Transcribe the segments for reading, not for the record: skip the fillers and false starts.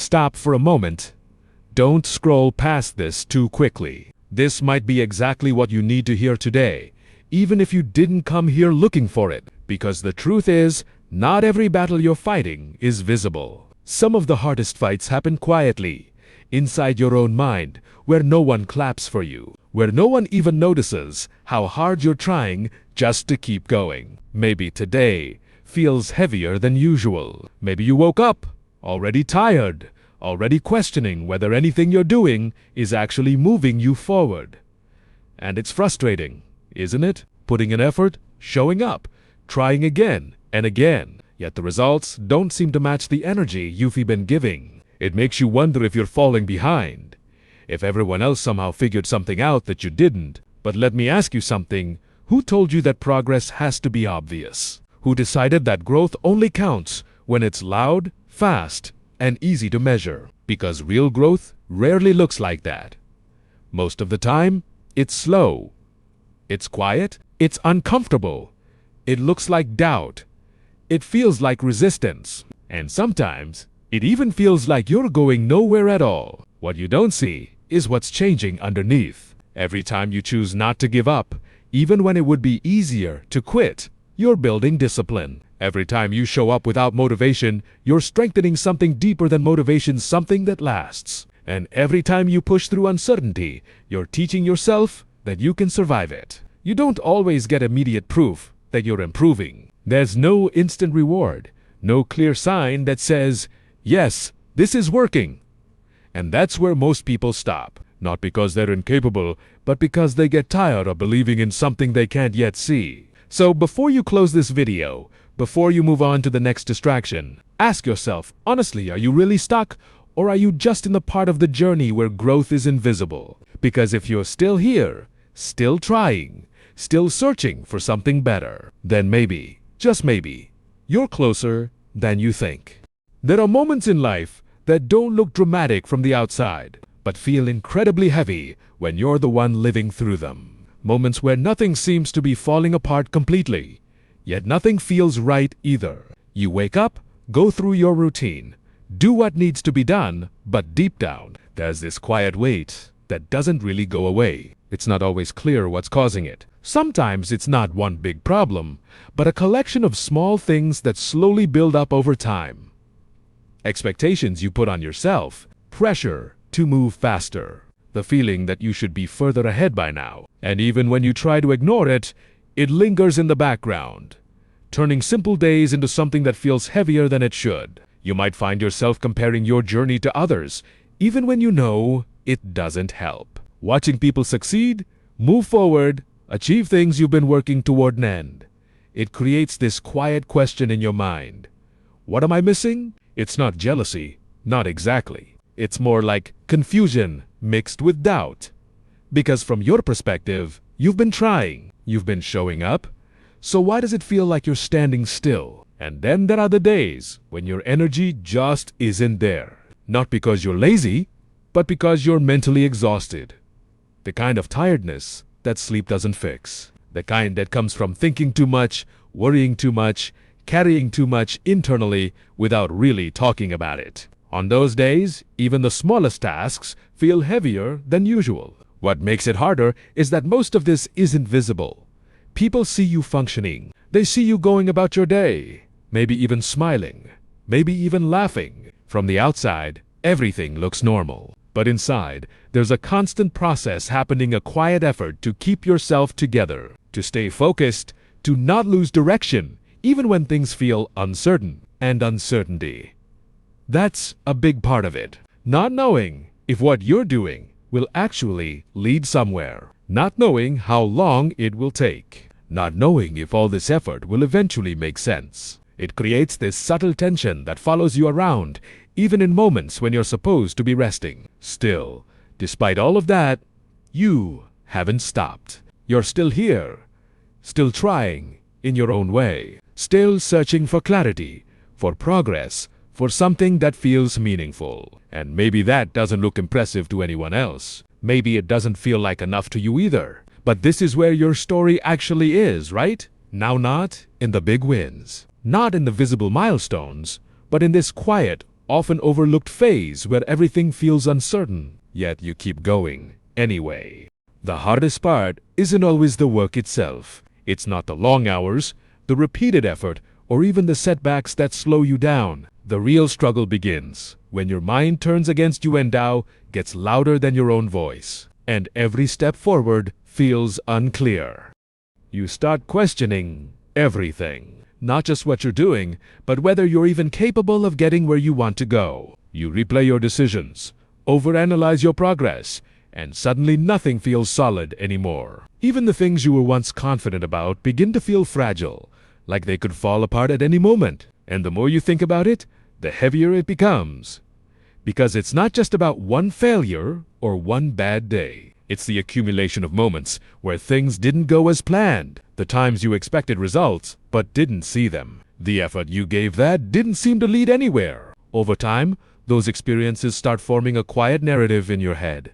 stop for a moment. Don't scroll past this too quickly. This might be exactly what you need to hear today, even if you didn't come here looking for it. Because the truth is, not every battle you're fighting is visible. Some of the hardest fights happen quietly, inside your own mind, where no one claps for you, where no one even notices how hard you're trying just to keep going. Maybe today feels heavier than usual. Maybe you woke up already tired, already questioning whether anything you're doing is actually moving you forward. And it's frustrating, isn't it? Putting in effort, showing up, trying again and again, yet the results don't seem to match the energy you've been giving. It makes you wonder if you're falling behind, if everyone else somehow figured something out that you didn't. But let me ask you something. Who told you that progress has to be obvious? Who decided that growth only counts when it's loud, fast, and easy to measure? Because real growth rarely looks like that. Most of the time, it's slow. It's quiet. It's uncomfortable. It looks like doubt. It feels like resistance. And sometimes, it even feels like you're going nowhere at all. What you don't see is what's changing underneath. Every time you choose not to give up, even when it would be easier to quit, you're building discipline. Every time you show up without motivation, you're strengthening something deeper than motivation, something that lasts. And every time you push through uncertainty, you're teaching yourself that you can survive it. You don't always get immediate proof that you're improving. There's no instant reward, no clear sign that says, yes, this is working. And that's where most people stop. Not because they're incapable, but because they get tired of believing in something they can't yet see. So before you close this video, before you move on to the next distraction, ask yourself, honestly, are you really stuck? Or are you just in the part of the journey where growth is invisible? Because if you're still here, still trying, still searching for something better, then maybe, just maybe, you're closer than you think. There are moments in life that don't look dramatic from the outside, but feel incredibly heavy when you're the one living through them. Moments where nothing seems to be falling apart completely, yet nothing feels right either. You wake up, go through your routine, do what needs to be done, but deep down, there's this quiet weight that doesn't really go away. It's not always clear what's causing it. Sometimes it's not one big problem, but a collection of small things that slowly build up over time. Expectations you put on yourself, pressure to move faster, the feeling that you should be further ahead by now. And even when you try to ignore it, it lingers in the background, turning simple days into something that feels heavier than it should. You might find yourself comparing your journey to others, even when you know it doesn't help. Watching people succeed, move forward, achieve things you've been working toward an end. It creates this quiet question in your mind. What am I missing? It's not jealousy, not exactly. It's more like confusion mixed with doubt. Because from your perspective, you've been trying, you've been showing up, so why does it feel like you're standing still? And then there are the days when your energy just isn't there. Not because you're lazy, but because you're mentally exhausted. The kind of tiredness that sleep doesn't fix. The kind that comes from thinking too much, worrying too much, carrying too much internally without really talking about it. On those days, even the smallest tasks feel heavier than usual. What makes it harder is that most of this isn't visible. People see you functioning. They see you going about your day, maybe even smiling, maybe even laughing. From the outside, everything looks normal. But inside, there's a constant process happening, a quiet effort to keep yourself together, to stay focused, to not lose direction, even when things feel uncertain. And uncertainty, that's a big part of it. Not knowing if what you're doing will actually lead somewhere. Not knowing how long it will take. Not knowing if all this effort will eventually make sense. It creates this subtle tension that follows you around, even in moments when you're supposed to be resting. Still, despite all of that, you haven't stopped. You're still here, still trying in your own way, still searching for clarity, for progress, for something that feels meaningful. And maybe that doesn't look impressive to anyone else. Maybe it doesn't feel like enough to you either. But this is where your story actually is, right? Now, not in the big wins, not in the visible milestones, but in this quiet, often overlooked phase where everything feels uncertain, yet you keep going anyway. The hardest part isn't always the work itself. It's not the long hours, the repeated effort, or even the setbacks that slow you down. The real struggle begins when your mind turns against you and doubt gets louder than your own voice, and every step forward feels unclear. You start questioning everything, not just what you're doing, but whether you're even capable of getting where you want to go. You replay your decisions, overanalyze your progress, and suddenly nothing feels solid anymore. Even the things you were once confident about begin to feel fragile, like they could fall apart at any moment. And the more you think about it, the heavier it becomes. Because it's not just about one failure or one bad day. It's the accumulation of moments where things didn't go as planned. The times you expected results but didn't see them. The effort you gave that didn't seem to lead anywhere. Over time, those experiences start forming a quiet narrative in your head.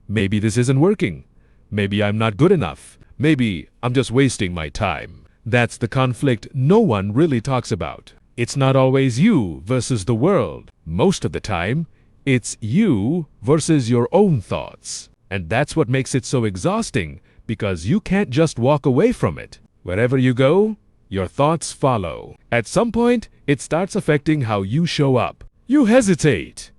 Maybe this isn't working. Maybe I'm not good enough. Maybe I'm just wasting my time. That's the conflict no one really talks about. It's not always you versus the world. Most of the time, it's you versus your own thoughts. And that's what makes it so exhausting, because you can't just walk away from it. Wherever you go, your thoughts follow. At some point, it starts affecting how you show up. You hesitate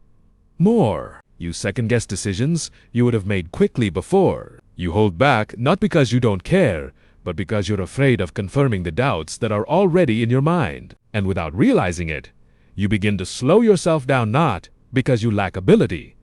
more. You second-guess decisions you would have made quickly before. You hold back not because you don't care, but because you're afraid of confirming the doubts that are already in your mind. And without realizing it, you begin to slow yourself down not because you lack ability,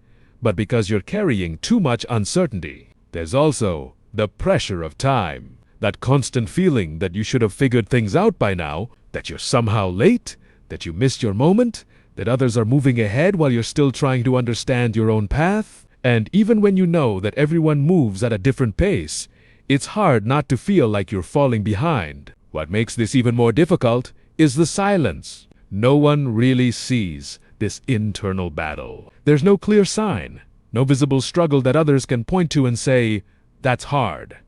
but because you're carrying too much uncertainty. There's also the pressure of time, that constant feeling that you should have figured things out by now, that you're somehow late, that you missed your moment, that others are moving ahead while you're still trying to understand your own path. And even when you know that everyone moves at a different pace, it's hard not to feel like you're falling behind. What makes this even more difficult is the silence. No one really sees this internal battle. There's no clear sign, no visible struggle that others can point to and say, "That's hard."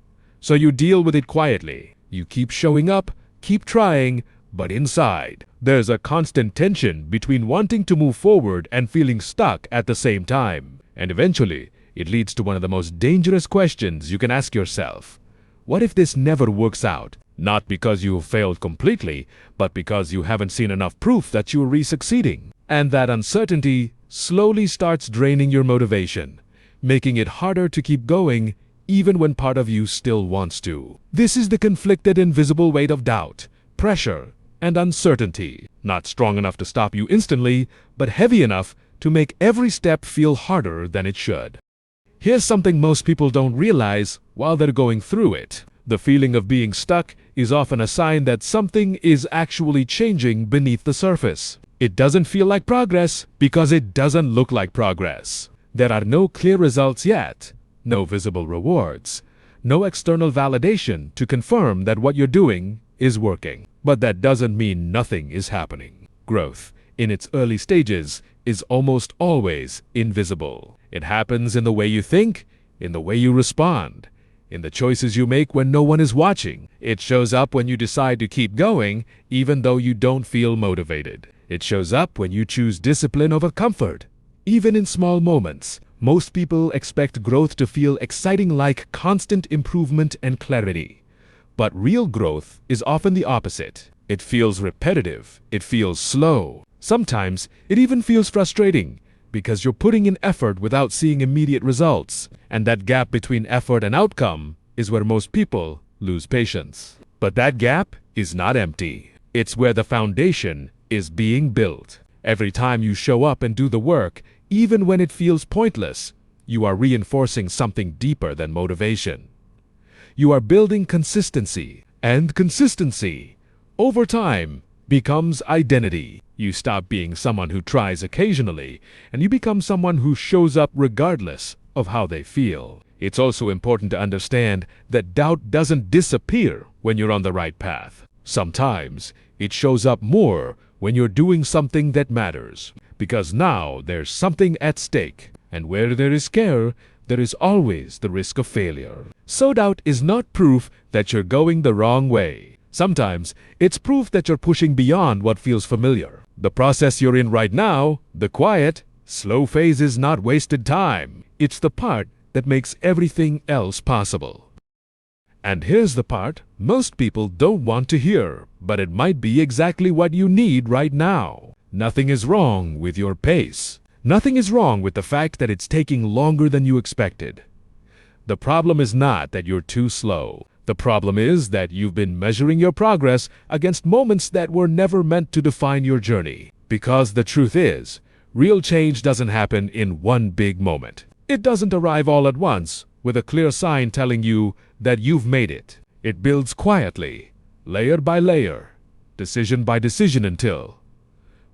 So you deal with it quietly. You keep showing up, keep trying, but inside, there's a constant tension between wanting to move forward and feeling stuck at the same time. And eventually, it leads to one of the most dangerous questions you can ask yourself. What if this never works out? Not because you have failed completely, but because you haven't seen enough proof that you're re-succeeding. And that uncertainty slowly starts draining your motivation, making it harder to keep going even when part of you still wants to. This is the conflicted, invisible weight of doubt, pressure, and uncertainty. Not strong enough to stop you instantly, but heavy enough to make every step feel harder than it should. Here's something most people don't realize while they're going through it. The feeling of being stuck is often a sign that something is actually changing beneath the surface. It doesn't feel like progress because it doesn't look like progress. There are no clear results yet, no visible rewards, no external validation to confirm that what you're doing is working. But that doesn't mean nothing is happening. Growth, in its early stages, is almost always invisible. It happens in the way you think, in the way you respond, in the choices you make when no one is watching. It shows up when you decide to keep going, even though you don't feel motivated. It shows up when you choose discipline over comfort. Even in small moments, most people expect growth to feel exciting, like constant improvement and clarity. But real growth is often the opposite. It feels repetitive. It feels slow. Sometimes it even feels frustrating because you're putting in effort without seeing immediate results. And that gap between effort and outcome is where most people lose patience. But that gap is not empty. It's where the foundation is being built. Every time you show up and do the work, even when it feels pointless, you are reinforcing something deeper than motivation. You are building consistency, and consistency, over time, becomes identity. You stop being someone who tries occasionally, and you become someone who shows up regardless of how they feel. It's also important to understand that doubt doesn't disappear when you're on the right path. Sometimes it shows up more when you're doing something that matters, because now there's something at stake, and where there is care, there is always the risk of failure. So doubt is not proof that you're going the wrong way. Sometimes it's proof that you're pushing beyond what feels familiar. The process you're in right now, the quiet, slow phase, is not wasted time. It's the part that makes everything else possible. And here's the part most people don't want to hear, but it might be exactly what you need right now. Nothing is wrong with your pace. Nothing is wrong with the fact that it's taking longer than you expected. The problem is not that you're too slow. The problem is that you've been measuring your progress against moments that were never meant to define your journey. Because the truth is, real change doesn't happen in one big moment. It doesn't arrive all at once with a clear sign telling you that you've made it. It builds quietly, layer by layer, decision by decision, until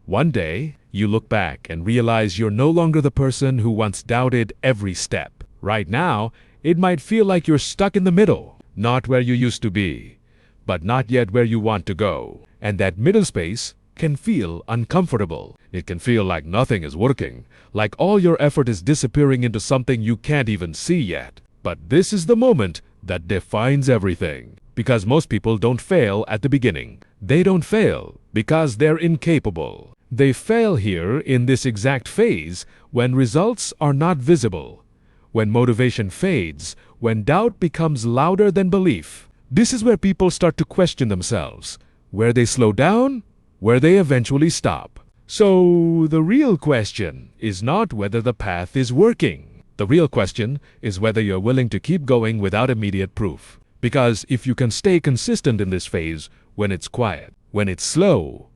one day you look back and realize you're no longer the person who once doubted every step. Right now, it might feel like you're stuck in the middle. Not where you used to be, but not yet where you want to go. And that middle space can feel uncomfortable. It can feel like nothing is working, like all your effort is disappearing into something you can't even see yet. But this is the moment that defines everything. Because most people don't fail at the beginning. They don't fail because they're incapable. They fail here in this exact phase when results are not visible, when motivation fades, when doubt becomes louder than belief. This is where people start to question themselves, where they slow down, where they eventually stop. So the real question is not whether the path is working. The real question is whether you're willing to keep going without immediate proof. Because if you can stay consistent in this phase, when it's quiet, when it's slow,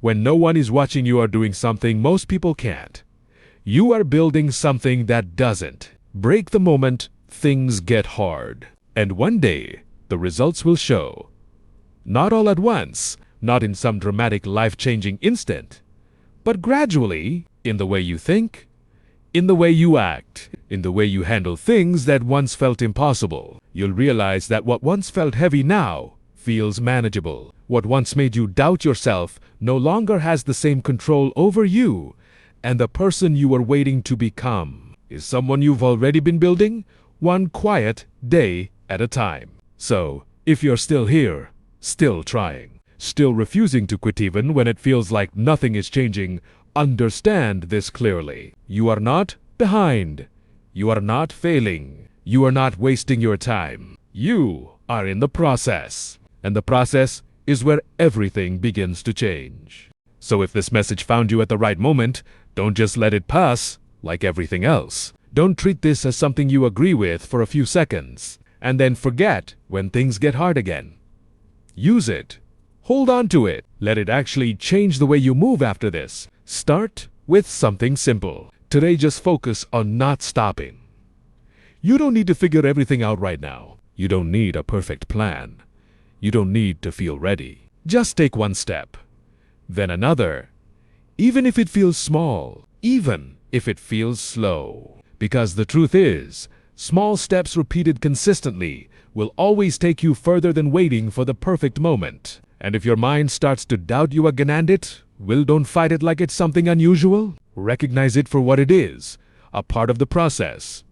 when no one is watching you or doing something most people can't, you are building something that doesn't break the moment things get hard. And one day, the results will show. Not all at once, not in some dramatic life-changing instant, but gradually, in the way you think, in the way you act, in the way you handle things that once felt impossible. You'll realize that what once felt heavy now feels manageable. What once made you doubt yourself no longer has the same control over you, and the person you were waiting to become is someone you've already been building, one quiet day at a time. So, if you're still here, still trying, still refusing to quit even when it feels like nothing is changing, understand this clearly. You are not behind. You are not failing. You are not wasting your time. You are in the process. And the process is where everything begins to change. So if this message found you at the right moment, don't just let it pass like everything else. Don't treat this as something you agree with for a few seconds and then forget when things get hard again. Use it. Hold on to it. Let it actually change the way you move after this. Start with something simple. Today, just focus on not stopping. You don't need to figure everything out right now. You don't need a perfect plan. You don't need to feel ready. Just take one step, then another, even if it feels small, even if it feels slow. Because the truth is, small steps repeated consistently will always take you further than waiting for the perfect moment. And if your mind starts to doubt you again and it, well, don't fight it like it's something unusual. Recognize it for what it is, a part of the process.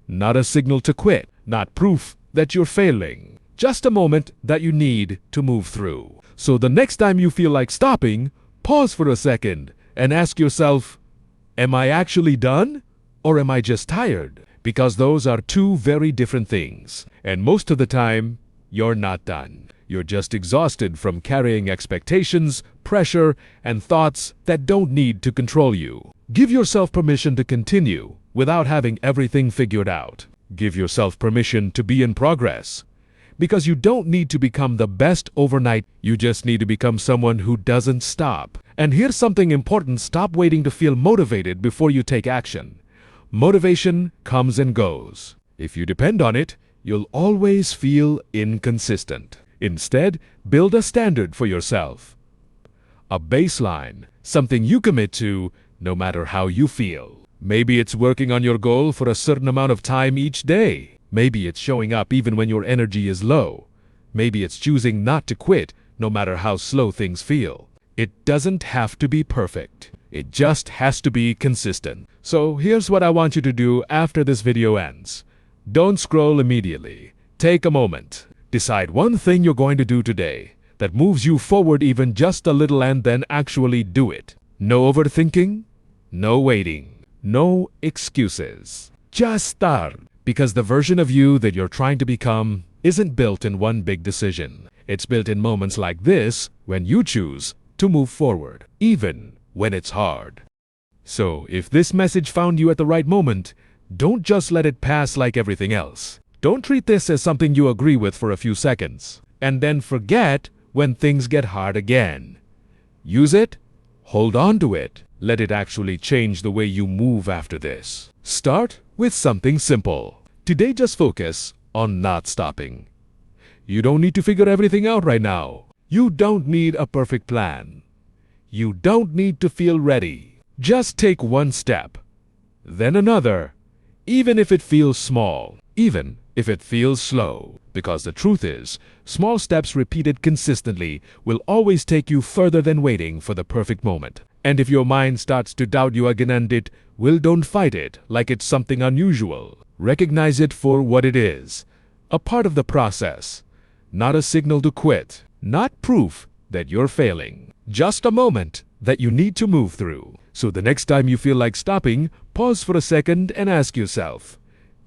Not a signal to quit, not proof that you're failing. Just a moment that you need to move through. So the next time you feel like stopping, pause for a second and ask yourself, am I actually done? Or am I just tired? Because those are two very different things. And most of the time, you're not done. You're just exhausted from carrying expectations, pressure, and thoughts that don't need to control you. Give yourself permission to continue without having everything figured out. Give yourself permission to be in progress. Because you don't need to become the best overnight. You just need to become someone who doesn't stop. And here's something important. Stop waiting to feel motivated before you take action. Motivation comes and goes. If you depend on it, you'll always feel inconsistent. Instead, build a standard for yourself. A baseline, something you commit to no matter how you feel. Maybe it's working on your goal for a certain amount of time each day. Maybe it's showing up even when your energy is low. Maybe it's choosing not to quit no matter how slow things feel. It doesn't have to be perfect. It just has to be consistent. So here's what I want you to do after this video ends. Don't scroll immediately. Take a moment. Decide one thing you're going to do today. that moves you forward even just a little and then actually do it. No overthinking, no waiting, no excuses. Just start, because the version of you that you're trying to become isn't built in one big decision. It's built in moments like this when you choose to move forward, even when it's hard. So, if this message found you at the right moment, don't just let it pass like everything else. Don't treat this as something you agree with for a few seconds, and then forget when things get hard again. Use it, hold on to it, let it actually change the way you move after this. Start with something simple. Today just focus on not stopping. You don't need to figure everything out right now. You don't need a perfect plan. You don't need to feel ready. Just take one step, then another, even if it feels small, even if it feels slow. Because the truth is, small steps repeated consistently will always take you further than waiting for the perfect moment. And if your mind starts to doubt you again and don't fight it like it's something unusual. Recognize it for what it is, a part of the process, not a signal to quit, not proof that you're failing, just a moment that you need to move through. So the next time you feel like stopping, pause for a second and ask yourself,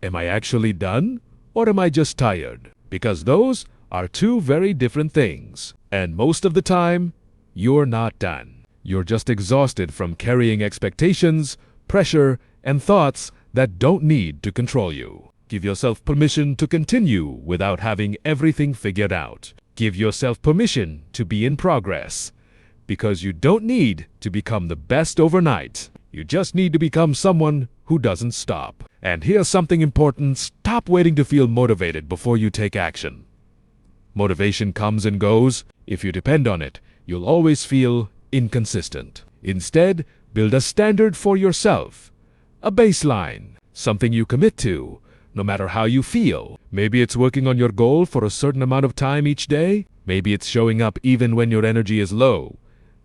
am I actually done or am I just tired? Because those are two very different things. And most of the time, you're not done. You're just exhausted from carrying expectations, pressure, and thoughts that don't need to control you. Give yourself permission to continue without having everything figured out. Give yourself permission to be in progress. Because you don't need to become the best overnight. You just need to become someone who doesn't stop. And here's something important: stop waiting to feel motivated before you take action. Motivation comes and goes. If you depend on it, you'll always feel inconsistent. Instead, build a standard for yourself, a baseline, something you commit to, no matter how you feel. Maybe it's working on your goal for a certain amount of time each day. Maybe it's showing up even when your energy is low.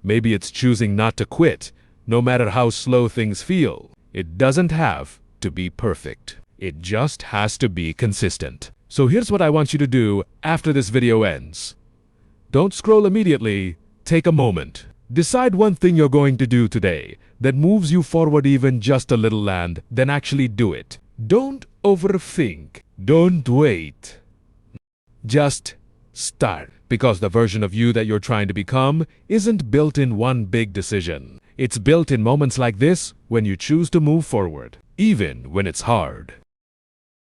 Maybe it's choosing not to quit, no matter how slow things feel. It doesn't have to be perfect. It just has to be consistent. So here's what I want you to do after this video ends. Don't scroll immediately. Take a moment. Decide one thing you're going to do today that moves you forward even just a little, and then actually do it. Don't overthink. Don't wait. Just start. Because the version of you that you're trying to become isn't built in one big decision. It's built in moments like this when you choose to move forward, even when it's hard.